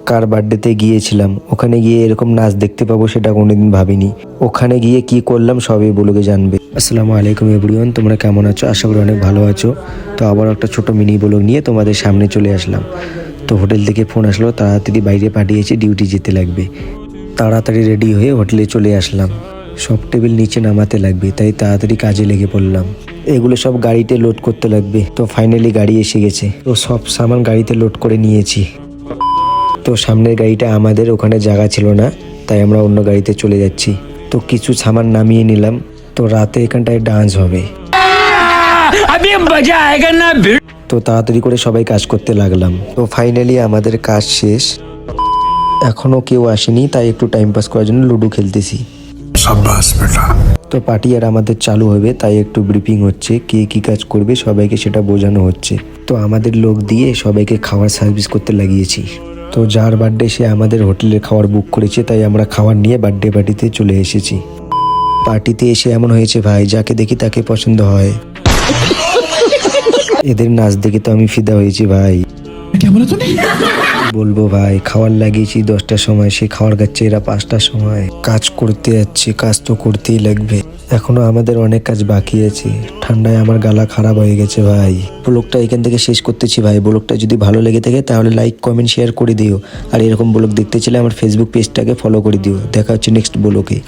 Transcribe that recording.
কার বার্থডেতে গিয়েছিলাম, ওখানে গিয়ে এরকম নাচ দেখতে পাবো সেটা কোনোদিন ভাবিনি। ওখানে গিয়ে কি করলাম সবই ব্লগে জানবে। আসসালামু আলাইকুম এভরিওয়ান, তোমরা কেমন আছো? আশা করি অনেক ভালো আছো। তো আবার একটা ছোট মিনি ব্লগ নিয়ে তোমাদের সামনে চলে আসলাম। তো হোটেল থেকে ফোন আসলো, তাড়াতাড়ি বাইরে পাঠিয়েছে, ডিউটি যেতে লাগবে। তাড়াতাড়ি রেডি হয়ে হোটেলে চলে আসলাম। সব টেবিল নিচে নামাতে লাগবে, তাই তাড়াতাড়ি কাজে লেগে পড়লাম। এগুলো সব গাড়িতে লোড করতে লাগবে। তো ফাইনালি গাড়ি এসে গেছে। তো সব সামান গাড়িতে লোড করে নিয়েছি। তো সামনের গাড়িটা আমাদের, ওখানে জায়গা ছিল না, তাই আমরা অন্য গাড়িতে চলে যাচ্ছি। তো কিছু সামান নামিয়ে নিলাম। তো রাতে এখানটায় ডান্স হবে। তো তাড়াতাড়ি করে সবাই কাজ করতে লাগলাম। তো ফাইনালি আমাদের কাজ শেষ। এখনো কেউ আসেনি, তাই একটু টাইম পাস করার জন্য লুডো খেলতেছি। তো পার্টি আর আমাদের চালু হবে, তাই একটু ব্রিফিং হচ্ছে, কে কি কাজ করবে সবাইকে সেটা বোঝানো হচ্ছে। তো আমাদের লোক দিয়ে সবাইকে খাওয়ার সার্ভিস করতে লাগিয়েছি। তো যার বার্থডে সে আমাদের হোটেলে খাবার বুক করেছে, তাই আমরা খাবার নিয়ে বার্থডে পার্টিতে চলে এসেছি। পার্টিতে এসে এমন হয়েছে ভাই, যাকে দেখি তাকে পছন্দ হয়। এদের নাচ দেখে তো আমি ফিদা হয়েছি ভাই। বলবো ভাই, খাবার লাগিয়েছি 10টার সময়, সে খাবার খাচ্ছে এরা 5টার সময়। কাজ করতে যাচ্ছে, কাজ তো করতেই লাগবে। এখনো আমাদের অনেক কাজ বাকি আছে। ঠান্ডায় আমার গালা খারাপ হয়ে গেছে ভাই। ব্লগটা এখান থেকে শেষ করতেছি ভাই। ব্লগটা যদি ভালো লেগে থাকে তাহলে লাইক, কমেন্ট, শেয়ার করে দিও। আর এরকম ব্লগ দেখতে চাইলে আমার ফেসবুক পেজটাকে ফলো করে দিও। দেখা হচ্ছে নেক্সট ব্লগে।